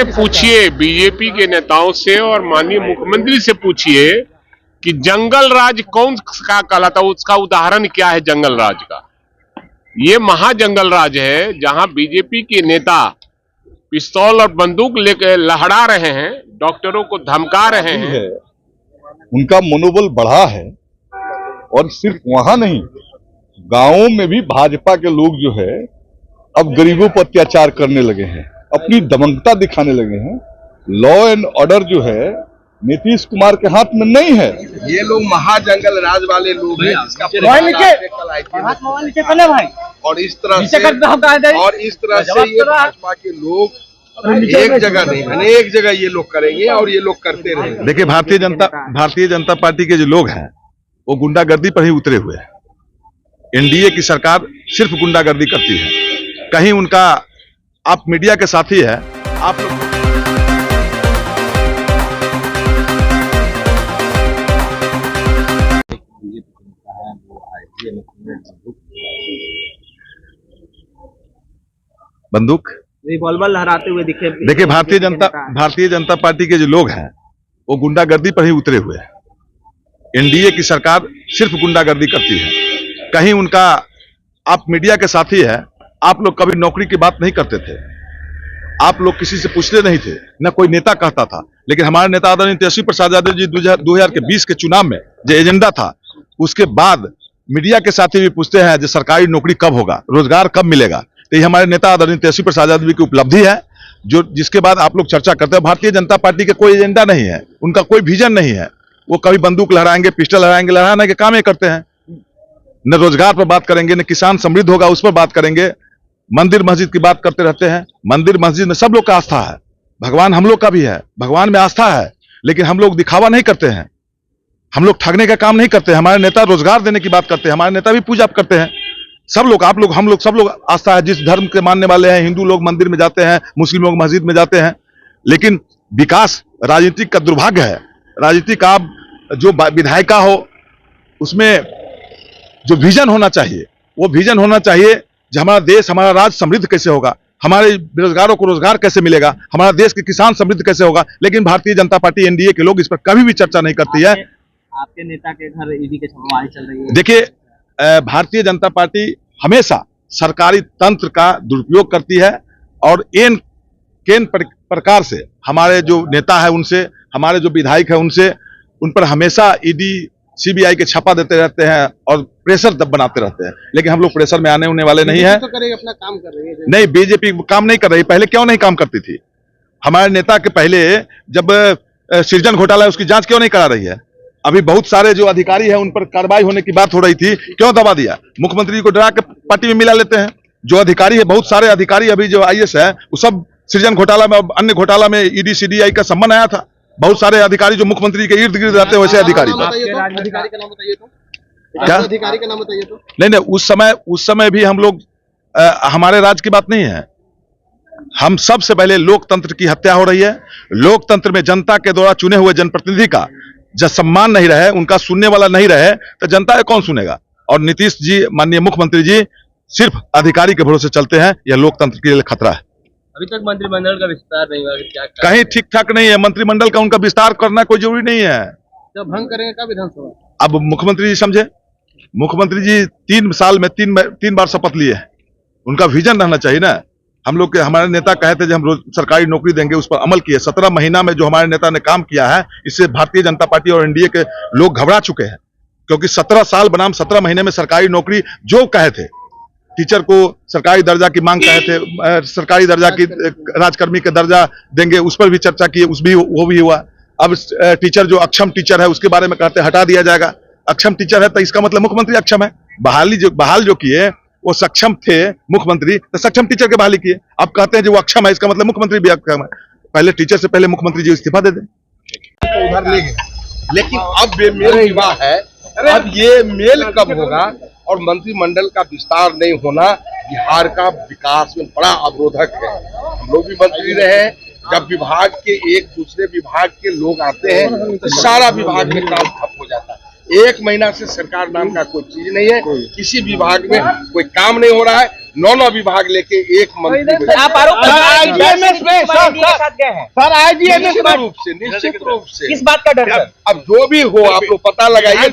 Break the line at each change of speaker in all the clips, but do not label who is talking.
पूछिए बीजेपी के नेताओं से और माननीय मुख्यमंत्री से पूछिए कि जंगल राज कौन का कहलाता है, उसका उदाहरण क्या है जंगल राज का। ये महाजंगल राज है जहां बीजेपी के नेता पिस्तौल और बंदूक लेकर लहरा रहे हैं, डॉक्टरों को धमका रहे हैं।
उनका मनोबल बढ़ा है और सिर्फ वहां नहीं, गांवों में भी भाजपा के लोग जो है अब गरीबों पर अत्याचार करने लगे हैं, अपनी दमकता दिखाने लगे हैं। लॉ एंड ऑर्डर जो है नीतीश कुमार के हाथ में नहीं है।
ये लोग महाजंगल राज वाले लोग हैं जिसका और इस तरह से ये भाजपा के लोग एक जगह नहीं, अनेक जगह ये लोग करेंगे और ये लोग करते रहेंगे।
देखिए, भारतीय जनता पार्टी के जो लोग हैं वो गुंडागर्दी पर ही उतरे हुए हैं। एनडीए की सरकार सिर्फ गुंडागर्दी करती है। कहीं उनका, आप मीडिया के साथी है, आप लोग बंदूक
रिवॉल्वर लहराते हुए दिखे।
देखिए, भारतीय जनता पार्टी के जो लोग हैं वो गुंडागर्दी पर ही उतरे हुए हैं। एनडीए की सरकार सिर्फ गुंडागर्दी करती है। कहीं उनका, आप मीडिया के साथी है, आप लोग कभी नौकरी की बात नहीं करते थे, आप लोग किसी से पूछते नहीं थे, न कोई नेता कहता था। लेकिन हमारे नेता आदरणीय तेजस्वी प्रसाद यादव जी 2020 के चुनाव में जो एजेंडा था, उसके बाद मीडिया के साथी भी पूछते हैं जो सरकारी नौकरी कब होगा, रोजगार कब मिलेगा। तो ये हमारे नेता आदरणीय तेजस्वी प्रसाद यादव जी की उपलब्धि है, जो जिसके बाद आप लोग चर्चा करते हैं। भारतीय जनता पार्टी के कोई एजेंडा नहीं है, उनका कोई विजन नहीं है। वो कभी बंदूक लहराएंगे, पिस्टल लहराएंगे, लहराने के काम ही करते हैं। न रोजगार पर बात करेंगे, न किसान समृद्ध होगा उस पर बात करेंगे। मंदिर मस्जिद की बात करते रहते हैं। मंदिर मस्जिद में सब लोग का आस्था है, भगवान हम लोग का भी है, भगवान में आस्था है, लेकिन हम लोग दिखावा नहीं करते हैं, हम लोग ठगने का काम नहीं करते हैं। हमारे नेता रोजगार देने की बात करते हैं, हमारे नेता भी पूजा करते हैं। सब लोग, आप लोग, हम लोग, सब लोग आस्था है, जिस धर्म के मानने वाले हैं। हिंदू लोग मंदिर में जाते हैं, मुस्लिम लोग मस्जिद में जाते हैं। लेकिन विकास राजनीतिक का दुर्भाग्य है। राजनीतिक आप जो विधायिका हो, उसमें जो विजन होना चाहिए, वो विजन होना चाहिए जो हमारा देश, हमारा राज्य समृद्ध कैसे होगा, हमारे बेरोजगारों को रोजगार कैसे मिलेगा, हमारा देश के किसान समृद्ध कैसे होगा। लेकिन भारतीय जनता पार्टी, एनडीए के लोग इस पर कभी भी चर्चा नहीं करती है।
आपके नेता के घर ईडी के छापेमारी चल रही है।
देखिए, भारतीय जनता पार्टी हमेशा सरकारी तंत्र का दुरुपयोग करती है और केन प्रकार से हमारे जो नेता है उनसे, हमारे जो विधायक है उनसे, उन पर हमेशा ईडी सीबीआई के छापा देते रहते हैं और प्रेशर बनाते रहते हैं। लेकिन हम लोग प्रेशर में आने होने वाले नहीं है।
तो अपना काम कर रही है।
नहीं, बीजेपी काम नहीं कर रही। पहले क्यों नहीं काम करती थी? हमारे नेता के पहले जब सृजन घोटाला है उसकी जांच क्यों नहीं करा रही है? अभी बहुत सारे जो अधिकारी हैं उन पर कार्रवाई होने की बात हो रही थी, क्यों दबा दिया? मुख्यमंत्री को डरा के पार्टी में मिला लेते हैं। जो अधिकारी है, बहुत सारे अधिकारी अभी जो आईएएस है, वो सब सृजन घोटाला में, अन्य घोटाला में ईडी सीबीआई का सम्मान आया था। बहुत सारे अधिकारी जो मुख्यमंत्री के इर्द गिर्द रहते हैं वैसे अधिकारी थे।
अधिकारी का नाम बताइए तो।
क्या
अधिकारी का नाम बताइए तो।
नहीं, उस समय भी हम लोग, हमारे राज्य की बात नहीं है। हम सबसे पहले लोकतंत्र की हत्या हो रही है। लोकतंत्र में जनता के द्वारा चुने हुए जनप्रतिनिधि का जब सम्मान नहीं रहे, उनका सुनने वाला नहीं रहे, तो जनता को कौन सुनेगा? और नीतीश जी, माननीय मुख्यमंत्री जी, सिर्फ अधिकारी के भरोसे चलते हैं। यह लोकतंत्र के लिए खतरा है।
अभी तक मंत्रिमंडल का विस्तार नहीं हुआ, क्या
कहीं ठीक ठाक नहीं है मंत्रिमंडल का। उनका विस्तार करना कोई जरूरी नहीं है।
जब भंग करेंगे का विधानसभा,
अब मुख्यमंत्री जी समझे, मुख्यमंत्री जी 3 साल में 3 बार शपथ लिए हैं। उनका विजन रहना चाहिए ना। हम लोग के, हमारे नेता कहे थे जो हम रोज सरकारी नौकरी देंगे, उस पर अमल किए। 17 महीना में जो हमारे नेता ने काम किया है, इससे भारतीय जनता पार्टी और एनडीए के लोग घबरा चुके हैं। क्योंकि 17 साल बनाम 17 महीने में सरकारी नौकरी जो कहे थे, टीचर को सरकारी दर्जा की मांग कहे थे, सरकारी दर्जा की, राजकर्मी का दर्जा देंगे, उस पर भी चर्चा की, वो भी हुआ। अब टीचर जो अक्षम टीचर है उसके बारे में कहते हटा दिया जाएगा। अक्षम टीचर है तो इसका मतलब मुख्यमंत्री अक्षम है। बहाल जो किए वो सक्षम थे मुख्यमंत्री, तो सक्षम टीचर के बहाली किए। अब कहते हैं जो वो अक्षम है, इसका मतलब मुख्यमंत्री भी अक्षम है। पहले टीचर से पहले मुख्यमंत्री जी इस्तीफा दे दें।
उधर ले गए, लेकिन अब ये मेल विवाह है। अब ये मेल कब होगा? और मंत्रिमंडल का विस्तार नहीं होना बिहार का विकास में बड़ा अवरोधक है। हम लोग भी मंत्री रहे। जब विभाग के एक दूसरे विभाग के लोग आते हैं तो सारा विभाग में काम ठप हो जाता है। 1 महीना से सरकार नाम का कोई चीज नहीं है, किसी विभाग में कोई काम नहीं हो रहा है, 9 विभाग लेके एक मंत्री
आप आरोप
IGMS में
साथ गए हैं
सर IGMS निश्चित रूप से
किस बात का डर सर?
अब जो भी हो आप लोग पता लगाइए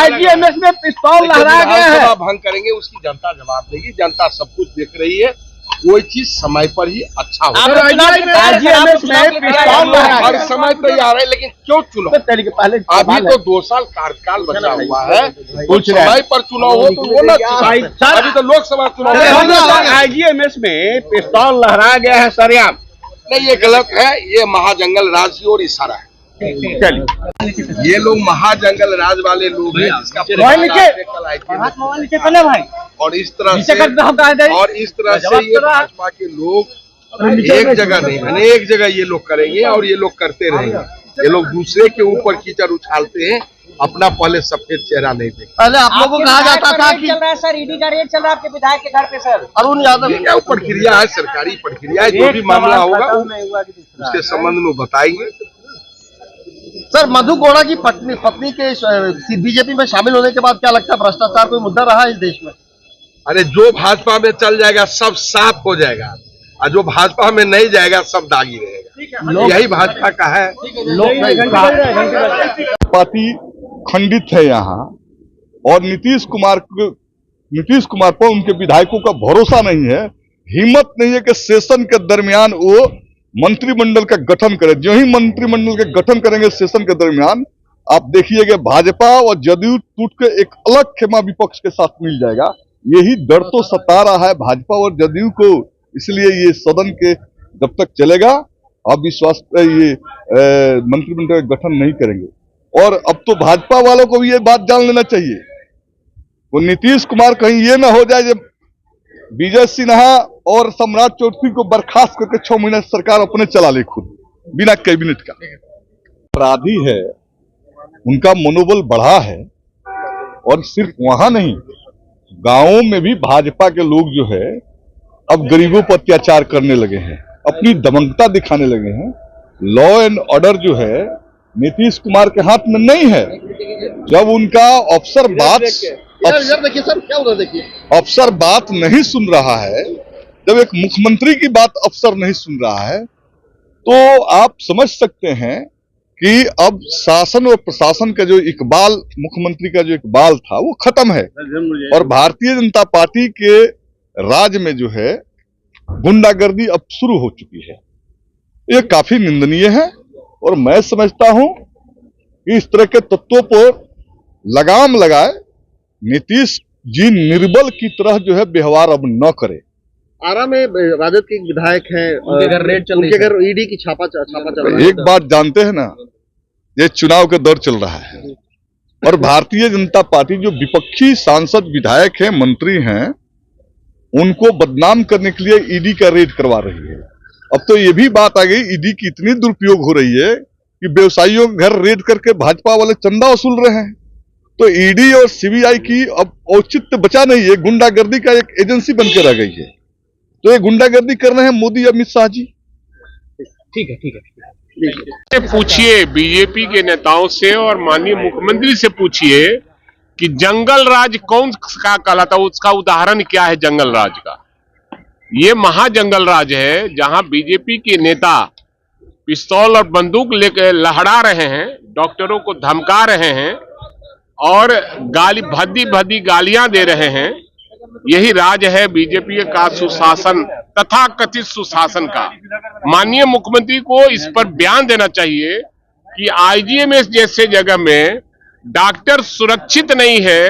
IGMS में पिस्तौल लहराया गया है।
विधानसभा भंग करेंगे उसकी जनता जवाब देगी। जनता सब कुछ देख रही है, कोई चीज समय पर ही अच्छा हो।
IGMS में पिस्तौल लहराया
हर समय पर ही आ रहा है, लेकिन क्यों चुनाव?
पहले
अभी तो 2 साल कार्यकाल बचा हुआ है, तो समय पर चुनाव हो तो होना चाहिए। अभी तो लोकसभा चुनाव
IGMS में पिस्तौल लहराया गया है सरेआम।
नहीं, ये गलत है। ये महाजंगल राज की ओर इशारा है। ये लोग महाजंगल राज वाले लोग हैं जिसका और इस तरह से ये भाजपा के लोग एक जगह नहीं अनेक जगह ये लोग करेंगे और ये लोग करते रहेंगे। ये लोग दूसरे के ऊपर कीचड़ उछालते हैं, अपना पहले सफेद चेहरा नहीं देखते।
पहले आप लोगों को कहा जाता था कि
चल रहा है सर, ईडी का रेड चल रहा है आपके विधायक के घर पे सर।
अरुण यादव
ये क्या प्रक्रिया है, सरकारी प्रक्रिया है। जो भी मामला होगा उसके संबंध में बताएंगे।
सर, मधु कोड़ा की पत्नी के बीजेपी में शामिल होने के बाद क्या लगता है भ्रष्टाचार कोई मुद्दा रहा इस देश में?
अरे जो भाजपा में चल जाएगा सब साफ हो जाएगा, और जो भाजपा में नहीं जाएगा सब दागी रहेगा। यही भाजपा का है।
पार्टी खंडित है यहाँ, और नीतीश कुमार पर उनके विधायकों का भरोसा नहीं है, हिम्मत नहीं है कि सेशन के दरमियान वो मंत्रिमंडल का गठन करें। जो ही मंत्रिमंडल का गठन करेंगे सेशन के दरमियान, आप देखिएगा भाजपा और जदयू टूट के एक अलग खेमा विपक्ष के साथ मिल जाएगा। यही डर तो सता रहा है भाजपा और जदयू को, इसलिए ये सदन के जब तक चलेगा अविश्वास ये मंत्रिमंडल का गठन नहीं करेंगे। और अब तो भाजपा वालों को भी ये बात जान लेना चाहिए, वो नीतीश कुमार कहीं ये ना हो जाए जब विजय सिन्हा और सम्राट चौधरी को बर्खास्त करके 6 महीने सरकार अपने चला ले खुद बिना कैबिनेट का। अपराधी है, उनका मनोबल बढ़ा है, और सिर्फ वहां नहीं गांवों में भी भाजपा के लोग जो है अब गरीबों पर अत्याचार करने लगे हैं, अपनी दमकता दिखाने लगे हैं। लॉ एंड ऑर्डर जो है नीतीश कुमार के हाथ में नहीं है। जब उनका अफसर बात नहीं सुन रहा है, जब एक मुख्यमंत्री की बात अफसर नहीं सुन रहा है, तो आप समझ सकते हैं कि अब शासन और प्रशासन का जो इकबाल, मुख्यमंत्री का जो इकबाल था वो खत्म है। और भारतीय जनता पार्टी के राज में जो है गुंडागर्दी अब शुरू हो चुकी है। ये काफी निंदनीय है, और मैं समझता हूं कि इस तरह के तत्वों पर लगाम लगाए नीतीश जी निर्बल की तरह जो है व्यवहार अब न करे।
आरा में राजद के एक विधायक हैं,
उनके घर रेड चल रही है,
उनके घर ईडी की छापा चल रहा है।
एक बात जानते हैं ना, ये चुनाव का दौर चल रहा है, और भारतीय जनता पार्टी जो विपक्षी सांसद विधायक हैं, मंत्री हैं, उनको बदनाम करने के लिए ईडी का रेड करवा रही है। अब तो ये भी बात आ गई, ईडी की इतनी दुरुपयोग हो रही है कि व्यवसायियों के घर रेड करके भाजपा वाले चंदा वसूल रहे हैं। तो ईडी और सीबीआई की अब औचित्य बचा नहीं है, गुंडागर्दी का एक एजेंसी बनकर रह गई है। तो ये गुंडागर्दी कर रहे हैं मोदी अमित शाह जी।
ठीक है।
पूछिए बीजेपी के नेताओं से और माननीय मुख्यमंत्री से पूछिए कि जंगल राज कौन सा कहलाता, उसका उदाहरण क्या है जंगल राज का। ये महाजंगल राज है जहां बीजेपी के नेता पिस्तौल और बंदूक लेकर लहरा रहे हैं, डॉक्टरों को धमका रहे हैं और गाली भद्दी गालियां दे रहे हैं। यही राज है बीजेपी का सुशासन, तथा कथित सुशासन का। माननीय मुख्यमंत्री को इस पर बयान देना चाहिए कि आईजीएमएस जैसे जगह में डॉक्टर सुरक्षित नहीं है।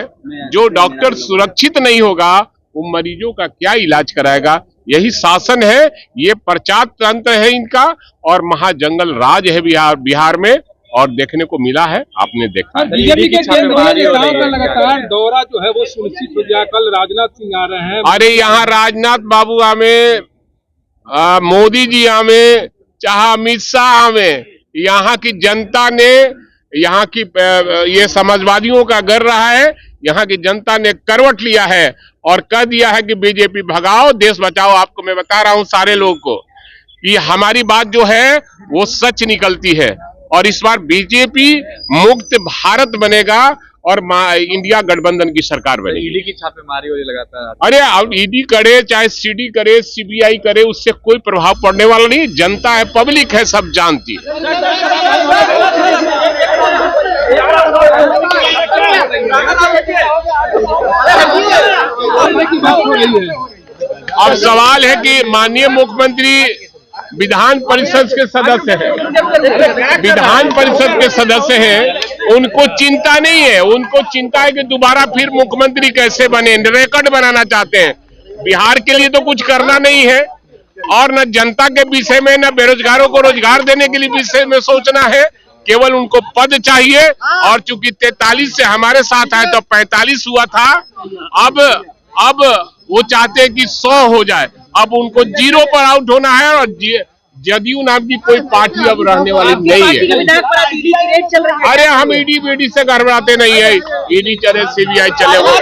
जो डॉक्टर सुरक्षित नहीं होगा वो मरीजों का क्या इलाज कराएगा। यही शासन है, ये प्रचार तंत्र है इनका, और महाजंगल राज है बिहार में, और देखने को मिला है, आपने देखा है।
बीजेपी के केंद्रीय नेताओं का लगातार दौरा जो है वो सुनिश्चित हो जाए। कल राजनाथ सिंह आ रहे हैं।
अरे यहाँ राजनाथ बाबू आवे, मोदी जी आवे, चाहे अमित शाह आवे, यहाँ की जनता ने, यहाँ की ये समाजवादियों का गर रहा है, यहाँ की जनता ने करवट लिया है और कह दिया है कि बीजेपी भगाओ देश बचाओ। आपको मैं बता रहा हूं सारे लोगों को कि हमारी बात जो है वो सच निकलती है, और इस बार बीजेपी मुक्त भारत बनेगा और इंडिया गठबंधन की सरकार बनेगी।
ईडी की छापेमारी हो रही लगातार।
अरे अब ईडी करे चाहे सीडी करे सीबीआई करे, उससे कोई प्रभाव पड़ने वाला नहीं। जनता है, पब्लिक है, सब जानती है। अब सवाल है कि माननीय मुख्यमंत्री विधान परिषद के सदस्य हैं, विधान परिषद के सदस्य हैं, उनको चिंता नहीं है। उनको चिंता है कि दोबारा फिर मुख्यमंत्री कैसे बने, रिकॉर्ड बनाना चाहते हैं। बिहार के लिए तो कुछ करना नहीं है, और न जनता के विषय में, न बेरोजगारों को रोजगार देने के लिए विषय में सोचना है। केवल उनको पद चाहिए, और चूंकि 43 से हमारे साथ आए तो 45 हुआ था, अब वो चाहते हैं कि 100 हो जाए। अब उनको 0 पर आउट होना है, और जदयू नाम की कोई पार्टी अब रहने वाली नहीं है। अरे हम ईडी बीडी से घबराते नहीं है, ईडी चले सीबीआई चले वो